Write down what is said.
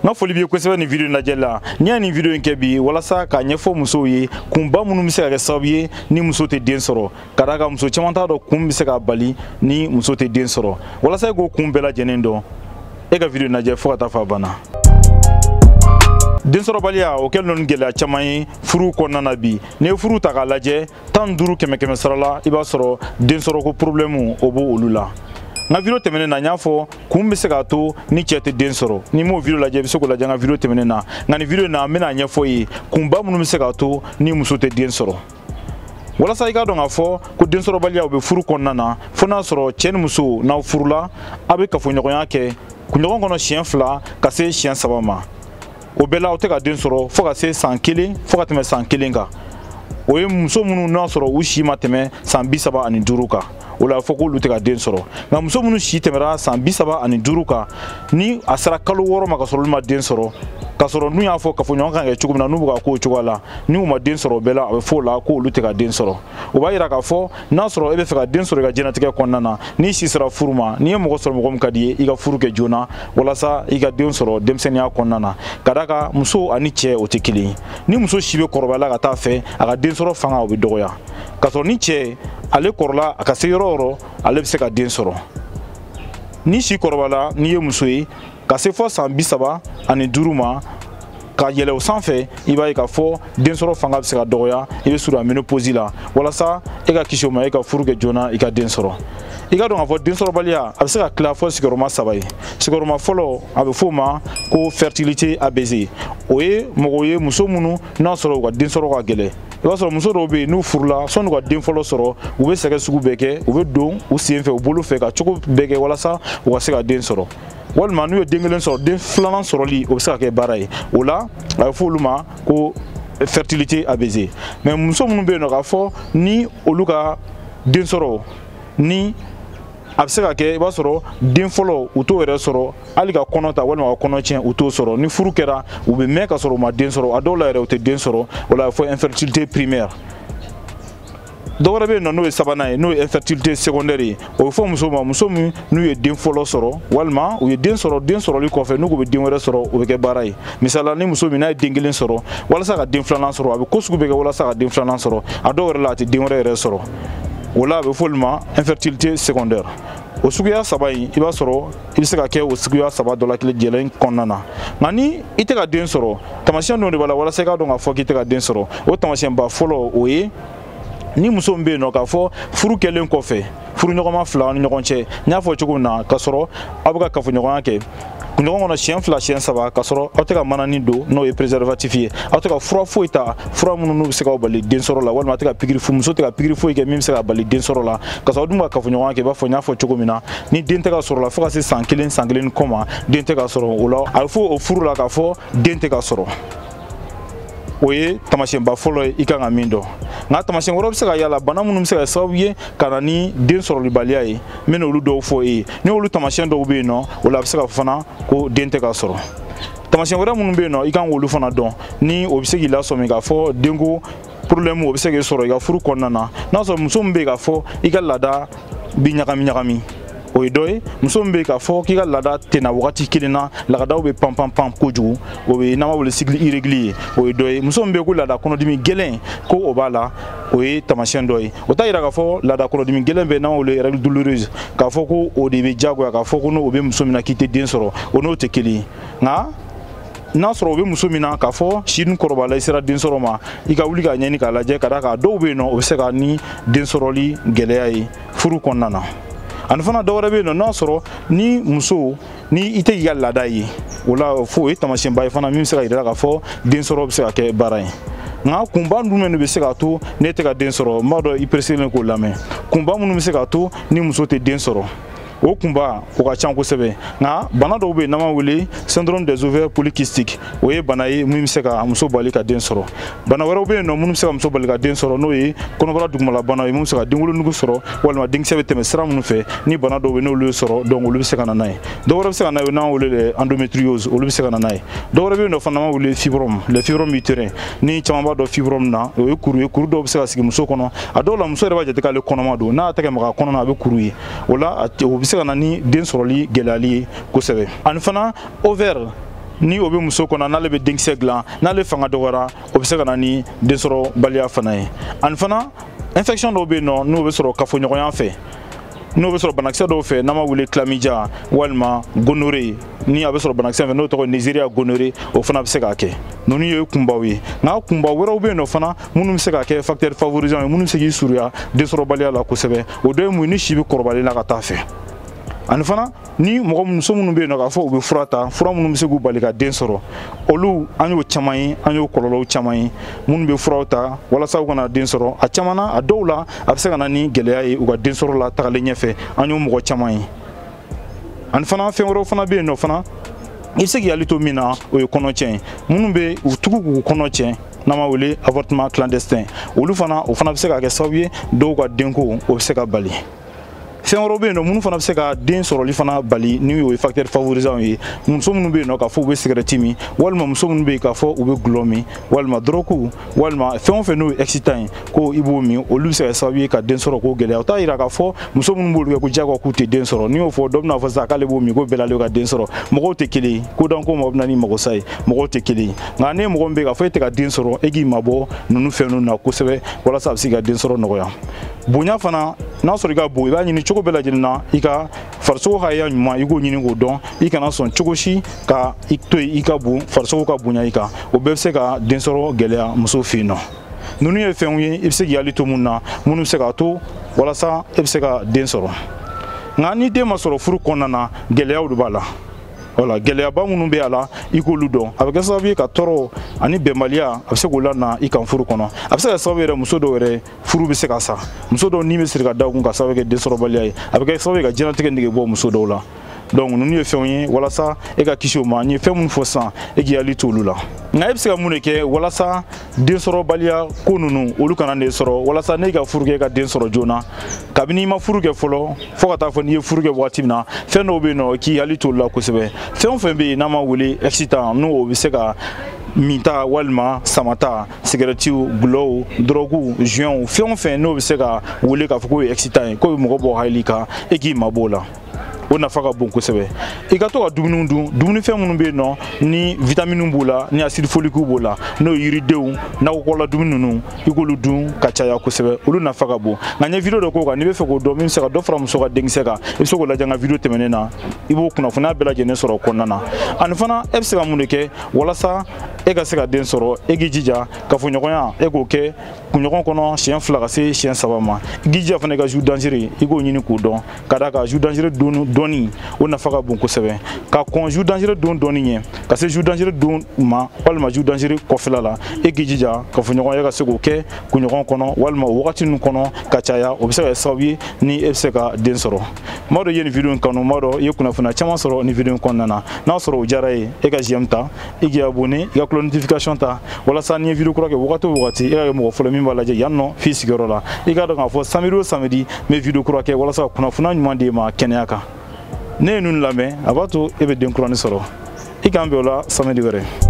nga foli bi ko sebe ni video na jella nya ni video nke bi wala sa ka nyefo muso yi kumba munu mi se ka sabiye ni muso te den soro kada ka muso chamanta do kum bi se ka bali ni muso te den soro wala sa go kum bela jenendo e ka video na je fo ta fa bana den soro balia o kel non gela chamay furu ko nana bi ne furu ta ka laje tan duru keme sarala iba soro den soro ko problème o bo olula nga video temene na nyafo kumbe se ka to ni chete den soro ni mo video la je biso ko la janga video temene na ngani video na mena nyafo yi kumba munu se ka to ni muso te den soro wala sa iga donga fo ko den soro balia o be furu konnana fona soro chen muso na furula abe ka fo nyogo yake kunyogo kono chien fla ka se chien sabama o bela o te ka den soro fo ka se 100 kg fo ka teme 100 kg nga o ye muso munu na soro ushi mateme 127 ani duruka wala foko lute ka den soro nga muso munu shi temera 127 ani duruka ni asara kalo woro maka soro ma den soro ka soro nu ya fo ka fo nyonka nge chugumna nu buka ko chugala ni uma den soro bela abe fo la ko lute ka den soro o ba yira ka fo na soro ebe fe ka den soro ga jenatike konnana ni shi sara furuma ni mo soro mo kom kadi iga furu ke jona wala sa iga den soro demsenia konnana kadaka muso ani che o tekili ni muso shibe korobala ka ta fe aga den soro fanga o be doya ka soro ni che ale korla akase yororo ale bise ka den soro ni shi korobala ni ye muso yi ka se fo 127 ani duruma ka yele o sanfɛ iba ka fo den soro fanga bise ka doya ibe sura menopause la wala sa e ka kisho ma e ka furu ke jona e ka den soro iga don fo den soro balia abise ka kla fo sigoroma sabai sigoroma folo abe fo ma ko fertilité abaisée oye mogoye muso munu na soro ka den soro ka gele iba soro muso do be nu furla sonu ka den folo soro u be sege sugu beke u be don u senfɛ u bolo fɛ ka chogo beke wala sa u ka se ka den soro walma nu ye dengelen soro den flanan soroli o be se ka kɛ baara ye o la a be fo olu ma ko fertilité abaisée mais muso munu be no ka fo ni olu ka den soro ni a be se ka kɛ i b'a sɔrɔ den fɔlɔ u t'o yɛrɛ sɔrɔ hali ka kɔnɔ ta walima ka kɔnɔ tiɲɛ u t'o sɔrɔ ni furu kɛra u bɛ mɛn ka sɔrɔ u ma den sɔrɔ a dɔw la yɛrɛ u tɛ den sɔrɔ o la a bɛ fɔ infertilité primaire dɔw wɛrɛ bɛ yen nɔ n'o ye sabanan ye n'o ye infertilité secondaire ye o bɛ fɔ muso ma muso min n'u ye den fɔlɔ sɔrɔ walima u ye den sɔrɔ den sɔrɔli kɔfɛ n'u bɛ den wɛrɛ sɔrɔ o bɛ kɛ baara ye misala ni muso min n'a ye den kelen sɔrɔ walasa ka den filanan sɔrɔ a bɛ ko sugu bɛ kɛ walasa ka den filanan sɔrɔ a dɔw wɛrɛ la a tɛ den wɛrɛ yɛrɛ sɔrɔ o la a bɛ fɔ olu ma infertilité secondaire o suguya saba in i b'a sɔrɔ i bɛ se ka kɛ o suguya saba dɔ la kile jɛlen kɔnɔna na nka ni i tɛ ka den sɔrɔ tamasiyɛn dɔ de b'a la walasa i k'a dɔn k'a fɔ k'i tɛ ka den sɔrɔ o tamasiyɛnba fɔlɔ o ye ni muso min bɛ yen nɔ k'a fɔ furu kɛlen kɔfɛ furu ɲɔgɔnma fila ni ɲɔgɔn cɛ n y'a fɔ cogo min na k'a sɔrɔ aw bɛ ka kafoɲɔgɔnya kɛ kunɲɔgɔn kɔnɔ siɲɛ fila siɲɛ saba k'a sɔrɔ aw tɛ ka manani don n'o ye préservatif ye aw tɛ ka fura foyi ta fura minnu n'u bɛ se k'aw bali den sɔrɔ la walima a tɛ ka pikiri muso tɛ ka pikiri foyi kɛ min bɛ se ka bali den sɔrɔ la ka sɔrɔ aw dun ka kafoɲɔgɔnya kɛ i b'a fɔ n y'a fɔ cogo min na ni den tɛ ka sɔrɔ la fo ka se san kelen kɔ ma den tɛ ka sɔrɔ o la a bɛ fɔ o furu la k'a fɔ den tɛ ka sɔrɔ o ye tamasiyɛnba fɔlɔ ye i kan ka min dɔn nka tamasiyɛn wɛrɛ bɛ se ka yala bana minnu bɛ se ka sababu ye ka na ni den sɔrɔlibaliya ye n bɛna olu dɔw fɔ e ye ni olu tamasiyɛn dɔw bɛ yen nɔ o la a bɛ se ka fɔ fana ko den tɛ ka sɔrɔ tamasiyɛn wɛrɛ minnu bɛ yen nɔ i kan k'olu fana dɔn ni o bɛ se k'i lasɔmi k'a fɔ denko problème o bɛ se k'i sɔrɔ i ka furu kɔnɔna na n'a sɔrɔ muso min bɛ yen k'a fɔ i ka laada bi ɲagami ɲagami o ye dɔ ye muso min bɛ yen k'a fɔ k'i ka laada tɛ na wagati kelen na laadaw bɛ pan pan pan kojugu o bɛ n'an b'a wele cycle irrégulier o ye dɔ ye muso min bɛ yen ko laada kɔnɔdimi gɛlɛn ko o b'a la o ye tamasiyɛn dɔ ye o t'a yira k'a fɔ laada kɔnɔdimi gɛlɛn bɛ n'an b'a wele règle douloureuse k'a fɔ ko o de bɛ diyagoya k'a fɔ ko n'o bɛ muso min na k'i tɛ den sɔrɔ o n'o tɛ kelen ye nka n'a sɔrɔ o bɛ muso min na k'a fɔ si dun kɔrɔbala i sera den sɔrɔ ma i ka wuli k'a ɲɛɲini k'a lajɛ ka d'a kan dɔw bɛ yen nɔ o bɛ se ka ni den sɔrɔli gɛlɛya ye furu kɔnɔna na ani fana dɔ wɛrɛ bɛ yen nɔ n'a sɔrɔ ni muso ni i tɛ k'i ka laada ye o la fo o ye tamasiyɛnba ye fana min bɛ se ka yira k'a fɔ den sɔrɔ bɛ se ka kɛ baara ye nka kunba ninnu de bɛ se k'a to ne tɛ ka den sɔrɔ n b'a dɔn i pereselen k'o lamɛn kunba minnu bɛ se k'a to ni muso tɛ den sɔrɔ o kunba o ka ca kosɛbɛ nka bana dɔw bɛ yen n'an b'a wele syndrome des ovaires polykystiques o ye bana ye min bɛ se ka muso bali ka den sɔrɔ bana wɛrɛw bɛ yen nɔ minnu bɛ se ka muso bali ka den sɔrɔ n'o ye kɔnɔbara dugumala banaw ye min bɛ se ka denwolonugu sɔrɔ walima denkisɛ bɛ tɛmɛ sira minnu fɛ ni bana dɔw bɛ yen n'olu ye sɔrɔ donc olu bɛ se ka na n'a ye dɔw wɛrɛ bɛ se ka na ye n'an wele endométriose olu bɛ se ka na n'a ye dɔw wɛrɛ bɛ yen nɔ fana n'an b'a wele fibrome les fibromes utérin ni caman b'a dɔn fibrome na o ye kuru ye kuru dɔw bɛ se ka sigi muso kɔnɔ a dɔw la muso yɛrɛ b'a jate k'ale kɔnɔma don n'a tɛgɛ maga kɔnɔ na a bɛ kuru ye o la o bɛ se ka na ni den sɔrɔli gɛlɛyali ye kosɛbɛ ani fana ovaire ni o be muso kɔnɔ n'ale be denkisɛ dilan n'ale fanga dɔgɔyara o be se ka na ni densɔrɔ baliya fana ye ani fana infection dɔw be yen nɔ n'o be sɔrɔ kafoɲɔgɔnya fɛ n'o be sɔrɔ banakisɛ dɔw fɛ n'an b'a wele chlamydia walima gonorrhée ni a be sɔrɔ banakisɛ fɛ n'o tɔgɔ ye Neisseria gonorrhée o fana be se k'a kɛ ninnu ye kunbaw ye nka kunba wɛrɛw be yen nɔ fana minnu be se ka kɛ facteur favorisant ye minnu be se k'i surunya densɔrɔbaliya la kosɛbɛ o dɔ ye mun ye ni si be kɔrɔbalen na ka taa fɛ ani fana ni mɔgɔ muso minnu be yen nɔ k'a fɔ u be fura ta fura minnu be se k'u bali ka den sɔrɔ olu an y'o caman ye an y'o kɔlɔlɔw caman ye minnu be furaw ta walasa u kana den sɔrɔ a caman na a dɔw la a be se ka na ni gɛlɛya ye u ka den sɔrɔ la tagalen ɲɛfɛ an y'o mɔgɔ caman ye ani fana fɛn wɛrɛw fana be yen nɔ fana i be se k'i hakili to min na o ye kɔnɔcɛn ye minnu be u tugu k'u kɔnɔ cɛn n'an b'a wele avortement clandestin olu fana o fana be se ka kɛ sababu ye dɔw ka denko o be se ka bali fɛn wɛrɛw be yen nɔ minnu fana be se ka den sɔrɔli fana bali ni o ye facteur favorisant ye muso minnu be yen nɔ k'a fɔ u be cigarette min walima muso minnu be yen k'a fɔ u be gulɔ min walima drogue walima fɛn o fɛn n'o ye excitant ye ko i b'o min olu be se ka kɛ sababu ye ka den sɔrɔ k'o gɛlɛya o t'a yira k'a fɔ muso minnu b'olu kɛ ko diyagoya k'u tɛ den sɔrɔ n'i y'o fɔ dɔ bɛna fɔ sisan k'ale b'o min ko bɛɛ la ale ka den sɔrɔ mɔgɔw tɛ kelen ye kodanko ma o bɛ na ni magosa ye mɔgɔw tɛ kelen ye nka ne mɔgɔ min bɛ yen k'a fɔ e tɛ ka den sɔrɔ e k'i mabɔ ninnu fɛn ninnu na kosɛbɛ walasa a bɛ se ka den sɔrɔ nɔgɔya bonya fana n'a sɔrɔ i ka bon i b'a ɲini cogo bɛɛ lajɛlen na i ka farisogo hakɛya ɲuman i k'o ɲini k'o dɔn i kana sɔn cogo si ka i to yen i ka bon farisogo ka bonya i kan o bɛɛ bɛ se ka den sɔrɔ gɛlɛya muso fɛ yen nɔ ninnu ye fɛnw ye i bɛ se k'i hakili to mun na minnu bɛ se k'a to walasa e bɛ se ka den sɔrɔ nka ni den ma sɔrɔ furu kɔnɔna na gɛlɛyaw de b'a la wala gɛlɛyaba minnu bɛ a la i k'olu dɔn a bɛ kɛ sababu ye ka tɔɔrɔ ani bɛnbaliya a bɛ se k'o lana i kan furu kɔnɔ a bɛ se ka kɛ sababu yɛrɛ muso dɔw yɛrɛ furu bɛ se ka sa muso dɔw ni bɛ siri ka da kun ka sababu kɛ densɔrɔbaliya ye a bɛ kɛ sababu ye ka diɲɛlatigɛ nege bɔ muso dɔw la donc ninnu ye fɛnw ye walasa e ka kisi o ma n ye fɛn minnu fɔ sisan e k'i hakili to olu la nka e bɛ se ka mun de kɛ walasa densɔrɔbaliya ko ninnu olu kana ne sɔrɔ walasa ne ka furu kɛ e ka den sɔrɔ joona kabini i ma furu kɛ fɔlɔ fo ka taa fɔ n'i ye furu kɛ waati min na fɛn dɔw bɛ yen nɔ k'i hakili to olu la kosɛbɛ fɛn o fɛn bɛ yen n'an ma wele excitant n'o bɛ se ka minta walima samata cigaretiw gulɔw droguw joints fɛn o fɛn n'o bɛ se ka wele k'a fɔ k'o ye excitant ye k'o bɛ mɔgɔ bɔ hakili kan e k'i mabɔ o la o nafa ka bon kosɛbɛ i ka to ka dumuniw dun dumunifɛn minnu bɛ yen nɔ ni vitamine b'o la ni acide folique b'o la n'o ye yiridenw nakɔkɔla dumuni ninnu i k'olu dun ka caya kosɛbɛ olu nafa ka bon nka n ye video dɔ k'o kan n'i bɛ fɛ k'o dɔn min bɛ se ka dɔ fara muso ka denkisɛ kan i bɛ se k'o lajɛ n ka video tɛmɛnen na i b'o kunnafoniya bɛɛ lajɛlen sɔrɔ o kɔnɔna na ani fana e bɛ se ka mun de kɛ walasa e ka se ka den sɔrɔ e k'i jija kafoɲɔgɔnya e k'o kɛ kunɲɔgɔn kɔnɔ siɲɛ 2 ka se siɲɛ 3 ma i k'i jija fana i ka jus dangereux i k'o ɲini k'o dɔn ka d'a kan jus dangereux dɔnni o nafa ka bon kosɛbɛ ka kɔn jus dangereux dɔnni ɲɛ ka se jus dangereux don ma walima jus dangereux kɔfɛla la e k'i jija kafoɲɔgɔnya ka se k'o kɛ kunɲɔgɔn kɔnɔ walima o wagati ninnu kɔnɔ ka caya o bɛ se ka kɛ sababu ye ni e bɛ se ka den sɔrɔ n b'a dɔn i ye nin video in kanu n b'a dɔn i ye kunnafoniya caman sɔrɔ nin video in kɔnɔna na n'a sɔrɔ o diyara ye e ka j'aime ta i k'i abonné i ka cloche notification ta walasa n'i ye video kura kɛ wagati o wagati e ka kɛ mɔgɔ fɔlɔ min b'a lajɛ yan nɔ f'i sigiyɔrɔ la i k'a dɔn k'a fɔ samedi o samedi n bɛ video kura kɛ walasa ka kunnafoniya ɲuman di e ma kɛnɛya kan ne ye ninnu lamɛn a b'a to e bɛ den kuranin sɔrɔ i k'an bɛn o la samedi wɛrɛ